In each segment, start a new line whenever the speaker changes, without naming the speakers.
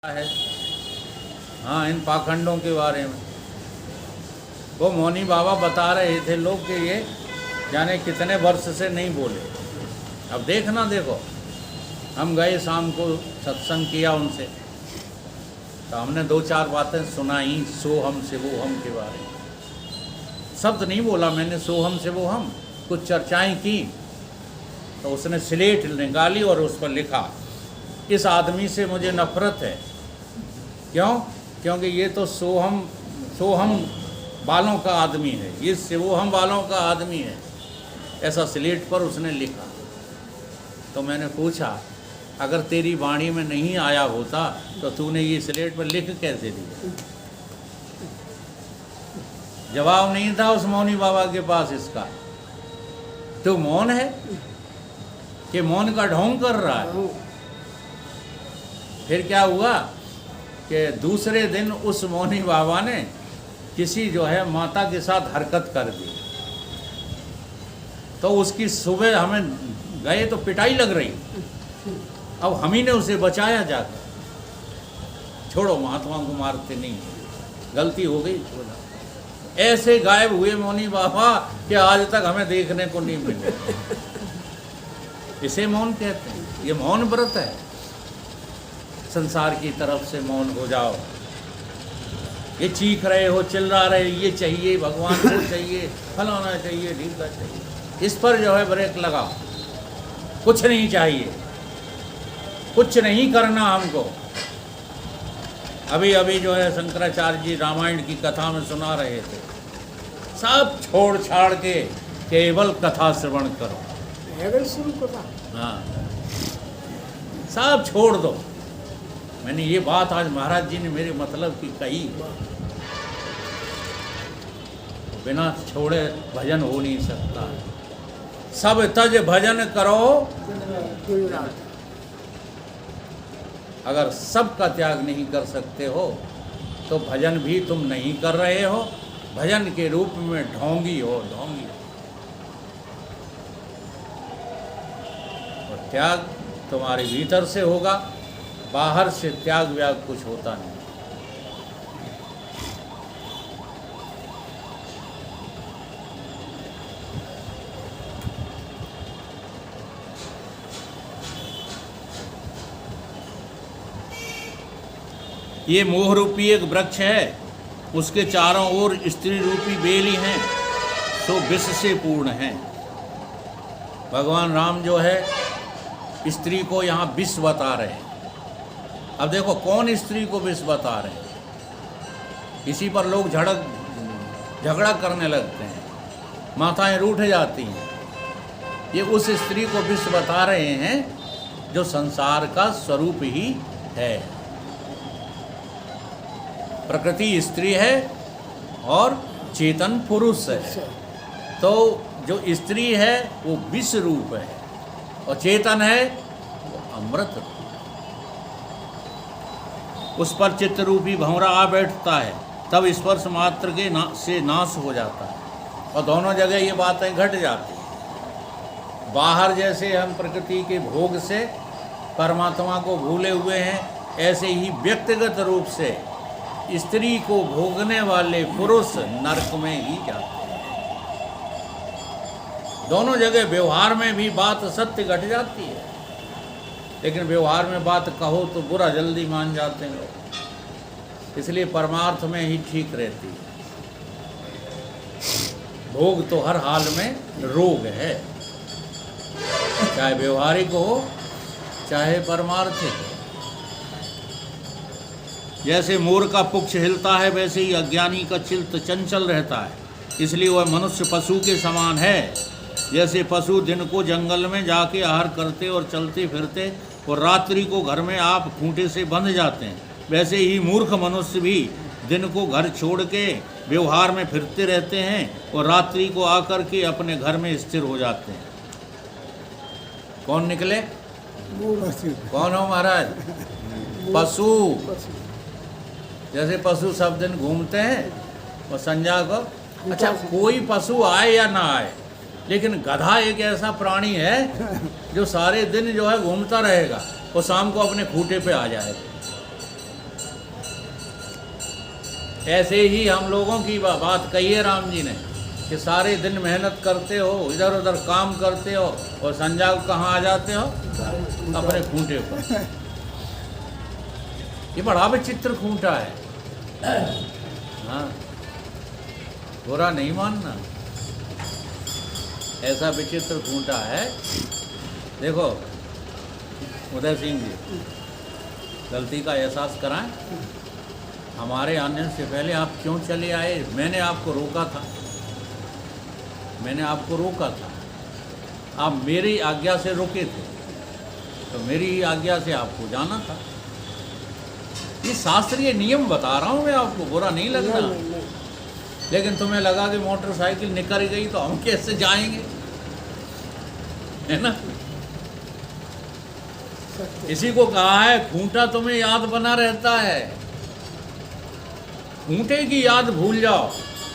है। हाँ, इन पाखंडों के बारे में वो मौनी बाबा बता रहे थे लोग कि ये जाने कितने वर्ष से नहीं बोले। अब देखना, देखो हम गए शाम को सत्संग किया उनसे, तो हमने दो चार बातें सुनाई सोहम से वो हम के बारे में। शब्द नहीं बोला मैंने सोहम से वो हम, कुछ चर्चाएं की। तो उसने स्लेट निकाली और उस पर लिखा, इस आदमी से मुझे नफरत है। क्यों? क्योंकि ये तो सोहम बालों का आदमी है, ये सिवोहम बालों का आदमी है, ऐसा स्लेट पर उसने लिखा। तो मैंने पूछा, अगर तेरी वाणी में नहीं आया होता तो तूने ये स्लेट पर लिख कैसे दिया? जवाब नहीं था उस मौनी बाबा के पास इसका। तो मौन है कि मौन का ढोंग कर रहा है। फिर क्या हुआ कि दूसरे दिन उस मौनी बाबा ने किसी जो है माता के साथ हरकत कर दी। तो उसकी सुबह हमें गए तो पिटाई लग रही। अब हम ही ने उसे बचाया जाकर। छोड़ो, महात्मा को मारते नहीं, गलती हो गई, छोड़ा। ऐसे गायब हुए मौनी बाबा कि आज तक हमें देखने को नहीं मिले। इसे मौन कहते हैं। ये मौन व्रत है। संसार की तरफ से मौन हो जाओ। ये चीख रहे हो, चिल्ला रहे, ये चाहिए भगवान को चाहिए, फलाना चाहिए, ढीका चाहिए, इस पर जो है ब्रेक लगाओ। कुछ नहीं चाहिए, कुछ नहीं करना हमको। अभी अभी जो है शंकराचार्य जी रामायण की कथा में सुना रहे थे, सब छोड़ छाड़ के केवल कथा श्रवण करो। हाँ, सब छोड़ दो। मैंने ये बात आज महाराज जी ने मेरे मतलब की कही। बिना छोड़े भजन हो नहीं सकता। सब तज भजन करो। अगर सबका त्याग नहीं कर सकते हो तो भजन भी तुम नहीं कर रहे हो, भजन के रूप में ढोंगी हो, ढोंगी। और त्याग तुम्हारे भीतर से होगा, बाहर से त्याग व्याग कुछ होता नहीं। ये मोह रूपी एक वृक्ष है, उसके चारों ओर स्त्री रूपी बेली हैं, सो विष से पूर्ण है। भगवान राम जो है स्त्री को यहाँ विष बता रहे हैं। अब देखो कौन स्त्री को विष बता रहे हैं। इसी पर लोग झगड़ा करने लगते हैं, माताएं रूठ जाती हैं। ये उस स्त्री को विष बता रहे हैं जो संसार का स्वरूप ही है। प्रकृति स्त्री है और चेतन पुरुष है। तो जो स्त्री है वो विष रूप है और चेतन है वो अमृत रूप। उस पर चित्त रूपी भंवरा आ बैठता है, तब स्पर्श मात्र के से नाश हो जाता है और दोनों जगह ये बातें घट जाती हैं। बाहर जैसे हम प्रकृति के भोग से परमात्मा को भूले हुए हैं, ऐसे ही व्यक्तिगत रूप से स्त्री को भोगने वाले पुरुष नरक में ही जाते हैं। दोनों जगह व्यवहार में भी बात सत्य घट जाती है, लेकिन व्यवहार में बात कहो तो बुरा जल्दी मान जाते हैं लोग। इसलिए परमार्थ में ही ठीक रहती है। भोग तो हर हाल में रोग है, चाहे व्यवहारिक हो चाहे परमार्थिक। जैसे मोर का पुच्छ हिलता है, वैसे ही अज्ञानी का चित्त चंचल रहता है, इसलिए वह मनुष्य पशु के समान है। जैसे पशु दिन को जंगल में जाके आहार करते और चलते फिरते और रात्रि को घर में आप खूंटे से बंध जाते हैं, वैसे ही मूर्ख मनुष्य भी दिन को घर छोड़ के व्यवहार में फिरते रहते हैं और रात्रि को आकर के अपने घर में स्थिर हो जाते हैं। कौन निकले? कौन हो महाराज? पशु। जैसे पशु सब दिन घूमते हैं और संध्या को, अच्छा कोई पशु आए या ना आए, लेकिन गधा एक ऐसा प्राणी है जो सारे दिन जो है घूमता रहेगा और शाम को अपने खूंटे पे आ जाएगा। ऐसे ही हम लोगों की बात कही है राम जी ने कि सारे दिन मेहनत करते हो, इधर उधर काम करते हो और संजा को कहाँ आ जाते हो? अपने खूंटे पर। ये बड़ा विचित्र खूंटा है। हाँ, बुरा नहीं मानना, ऐसा विचित्र खूंटा है। देखो उदय सिंह जी, गलती का एहसास कराएं। हमारे आने से पहले आप क्यों चले आए? मैंने आपको रोका था, मैंने आपको रोका था। आप मेरी आज्ञा से रुके थे, तो मेरी ही आज्ञा से आपको जाना था। ये शास्त्रीय नियम बता रहा हूँ मैं आपको, बुरा नहीं लगना। लेकिन तुम्हें लगा कि मोटरसाइकिल निकल गई तो हम कैसे जाएंगे, है ना? इसी को कहा है खूंटा तुम्हें याद बना रहता है। खूंटे की याद भूल जाओ,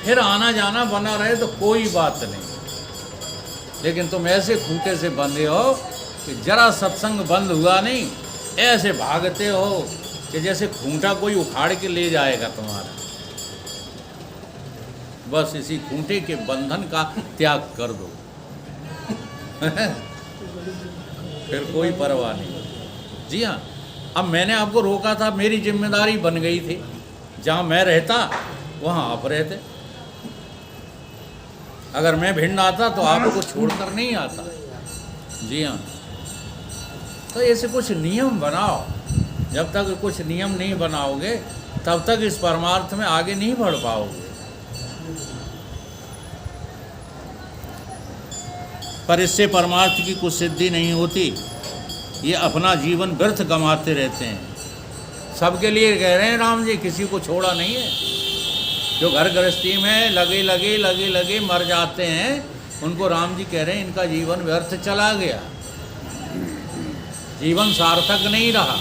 फिर आना जाना बना रहे तो कोई बात नहीं। लेकिन तुम ऐसे खूंटे से बंधे हो कि जरा सत्संग बंद हुआ नहीं, ऐसे भागते हो कि जैसे खूंटा कोई उखाड़ के ले जाएगा तुम्हारा। बस इसी खूंटे के बंधन का त्याग कर दो। फिर कोई परवाह नहीं। जी हाँ, अब मैंने आपको रोका था, मेरी जिम्मेदारी बन गई थी। जहाँ मैं रहता वहाँ आप रहते। अगर मैं भिंड आता तो आपको छोड़कर नहीं आता। जी हाँ, तो ऐसे कुछ नियम बनाओ। जब तक कुछ नियम नहीं बनाओगे तब तक इस परमार्थ में आगे नहीं बढ़ पाओगे। पर इससे परमार्थ की कुछ सिद्धि नहीं होती। ये अपना जीवन व्यर्थ गंवाते रहते हैं। सबके लिए कह रहे हैं राम जी, किसी को छोड़ा नहीं है। जो घर गृहस्थी में लगे मर जाते हैं, उनको राम जी कह रहे हैं इनका जीवन व्यर्थ चला गया, जीवन सार्थक नहीं रहा।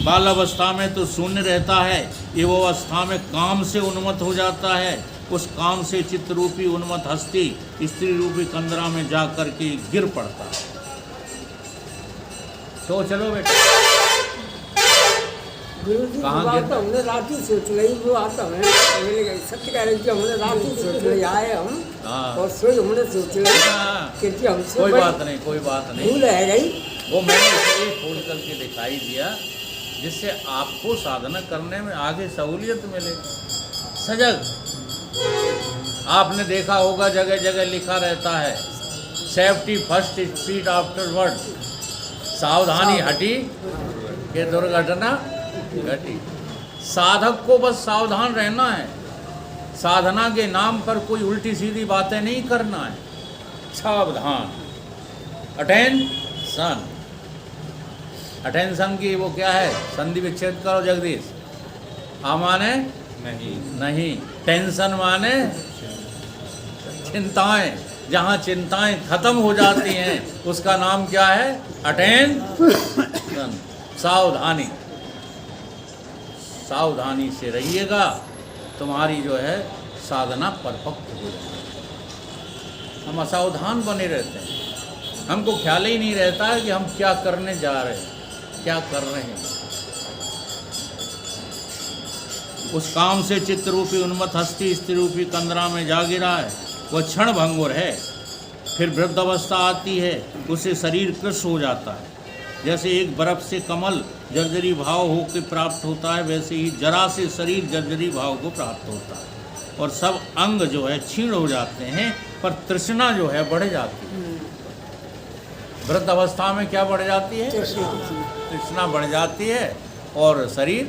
बाल अवस्था में तो शून्य रहता है, एवं अवस्था में काम से उन्मत्त हो जाता है। उस काम से चित्त रूपी उन्मत्त हस्ती स्त्री रूपी कंदरा में जा कर के गिर पड़ता है। तो चलो बेटा,
गुरु जी बात तो हमने रात ही सोच ली। वो आता है सत्य कह रहे, हमने रात ही सोच ली। आए हम और सोच हमने सोच ली कि हमसे
कोई बात नहीं, कोई बात नहीं,
भूल है गई।
वो मैंने इसलिए खोल करके दिखाई दिया जिससे आपको साधना करने में आगे सहूलियत मिले। सजग, आपने देखा होगा जगह जगह लिखा रहता है सेफ्टी फर्स्ट स्पीड आफ्टरवर्ड। सावधानी हटी कि दुर्घटना घटी। साधक को बस सावधान रहना है। साधना के नाम पर कोई उल्टी सीधी बातें नहीं करना है। सावधान, अटेंशन। अटेंशन की वो क्या है? संधि विच्छेद करो जगदीश। आ माने नहीं, टेंशन माने चिंताएं। जहाँ चिंताएं खत्म हो जाती हैं उसका नाम क्या है? अटेंशन, सावधानी। सावधानी से रहिएगा, तुम्हारी जो है साधना परफेक्ट हो जाएगी। हम असावधान बने रहते हैं, हमको ख्याल ही नहीं रहता है कि हम क्या करने जा रहे हैं, क्या कर रहे हैं। उस काम से चित्त रूपी उन्मत्त हस्ती स्त्री रूपी कंदरा में जा गिरा है। वह क्षण भंगुर है। फिर वृद्ध अवस्था आती है, उससे शरीर कृश हो जाता है। जैसे एक बर्फ से कमल जर्जरी भाव होकर प्राप्त होता है, वैसे ही जरा से शरीर जर्जरी भाव को प्राप्त होता है और सब अंग जो है क्षीण हो जाते हैं, पर तृष्णा जो है बढ़ जाती है। वृद्ध अवस्था में क्या बढ़ जाती है? तृष्णा बढ़ जाती है और शरीर,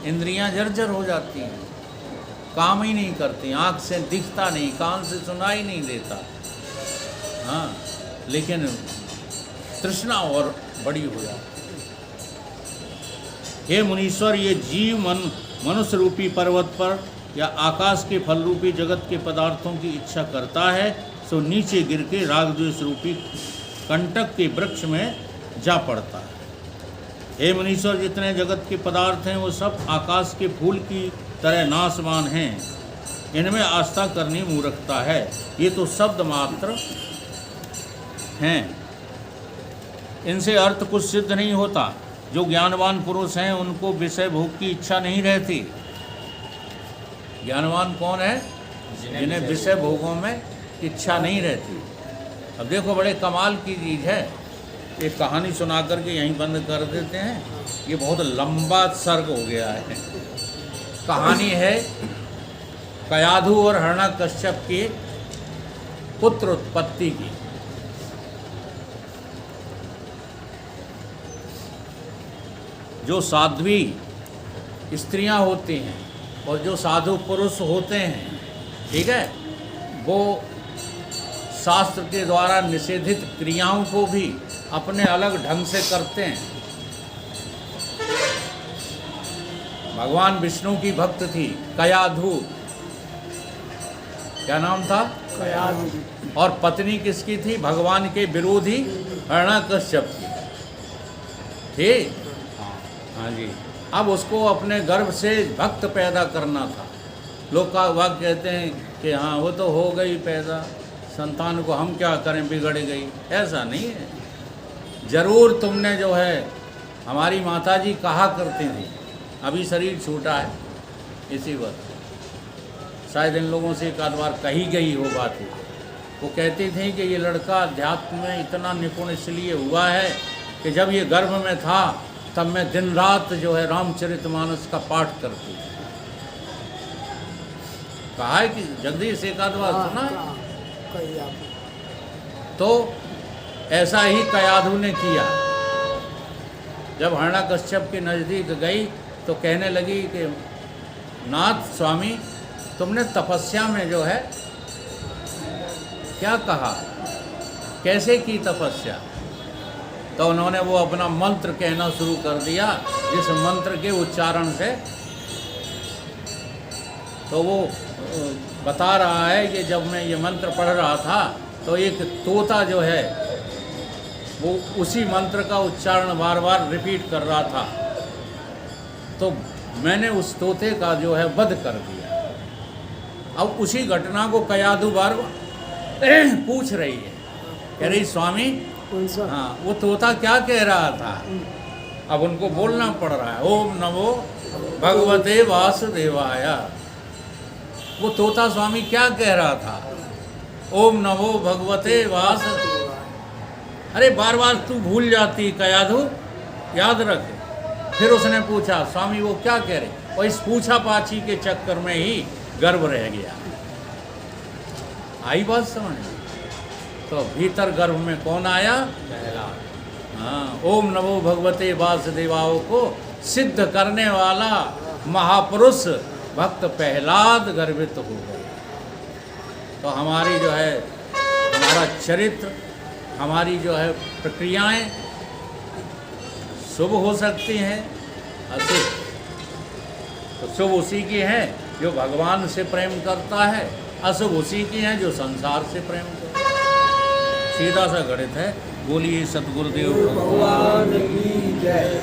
इंद्रियां जर्जर हो जाती हैं, काम ही नहीं करती, आँख से दिखता नहीं, कान से सुनाई नहीं देता। हाँ, लेकिन तृष्णा और बड़ी हो जाती। हे मुनीश्वर, ये जीव मनुष्य रूपी पर्वत पर या आकाश के फल रूपी जगत के पदार्थों की इच्छा करता है, सो नीचे गिर के राग द्वेष रूपी कंटक के वृक्ष में जा पड़ता है। हे मुनीश्वर, जितने जगत के पदार्थ हैं वो सब आकाश के फूल की तरह नाशवान हैं। इनमें आस्था करनी मूर्खता है। ये तो शब्द मात्र हैं, इनसे अर्थ कुछ सिद्ध नहीं होता। जो ज्ञानवान पुरुष हैं उनको विषय भोग की इच्छा नहीं रहती। ज्ञानवान कौन है? जिन्हें विषय भोगों में इच्छा नहीं रहती। अब देखो बड़े कमाल की चीज़ है, एक कहानी सुना करके यहीं बंद कर देते हैं, ये बहुत लंबा सर्ग हो गया है। कहानी है कयाधु और हिरण्यकश्यप की पुत्र उत्पत्ति की। जो साध्वी स्त्रियां होती हैं और जो साधु पुरुष होते हैं, ठीक है, वो शास्त्र के द्वारा निषेधित क्रियाओं को भी अपने अलग ढंग से करते हैं। भगवान विष्णु की भक्त थी कयाधु, क्या नाम था?
कयाधु।
और पत्नी किसकी थी? भगवान के विरोधी हिरण्यकश्यप की थी। हाँ जी। अब उसको अपने गर्भ से भक्त पैदा करना था। लोग का वाक्य कहते हैं कि हाँ वो तो हो गई पैदा, संतान को हम क्या करें, बिगड़ गई। ऐसा नहीं है। जरूर तुमने जो है, हमारी माताजी कहा करती थी, अभी शरीर छूटा है इसी वक्त, शायद इन लोगों से एक आध बार कही गई हो बात। वो कहती थी कि ये लड़का अध्यात्म में इतना निपुण इसलिए हुआ है कि जब ये गर्भ में था तब मैं दिन रात जो है रामचरितमानस का पाठ करती थी। कहा है कि जगदीश एक आध बार सुना है। तो ऐसा ही कयाधु ने किया। जब हिरण्यकश्यप के नज़दीक गई तो कहने लगी कि नाथ स्वामी, तुमने तपस्या में जो है क्या कहा, कैसे की तपस्या? तो उन्होंने वो अपना मंत्र कहना शुरू कर दिया, जिस मंत्र के उच्चारण से, तो वो बता रहा है कि जब मैं ये मंत्र पढ़ रहा था तो एक तोता जो है वो उसी मंत्र का उच्चारण बार बार रिपीट कर रहा था, तो मैंने उस तोते का जो है वध कर दिया। अब उसी घटना को कयाधु बार पूछ रही है, कह रही स्वामी हाँ वो तोता क्या कह रहा था? अब उनको बोलना पड़ रहा है, ओम नमो भगवते वासुदेवाय। वो तोता स्वामी क्या कह रहा था? ओम नमो भगवते वासुदेवाय। अरे बार बार तू भूल जाती कयाधु, याद रख। फिर उसने पूछा स्वामी वो क्या कह रहे? और इस पूछा पाछी के चक्कर में ही गर्भ रह गया। आई बात समझ? तो भीतर गर्भ में कौन आया? प्रहलाद। हाँ, ओम नमो भगवते वासुदेवाय को सिद्ध करने वाला महापुरुष भक्त प्रहलाद गर्भित हो गए। तो हमारी जो है, हमारा चरित्र, हमारी जो है प्रक्रियाएं शुभ हो सकती हैं, अशुभ। तो शुभ उसी की है जो भगवान से प्रेम करता है, अशुभ उसी की हैं जो संसार से प्रेम करता है। सीधा सा गणित है। बोलिए सतगुरुदेव भगवान की जय।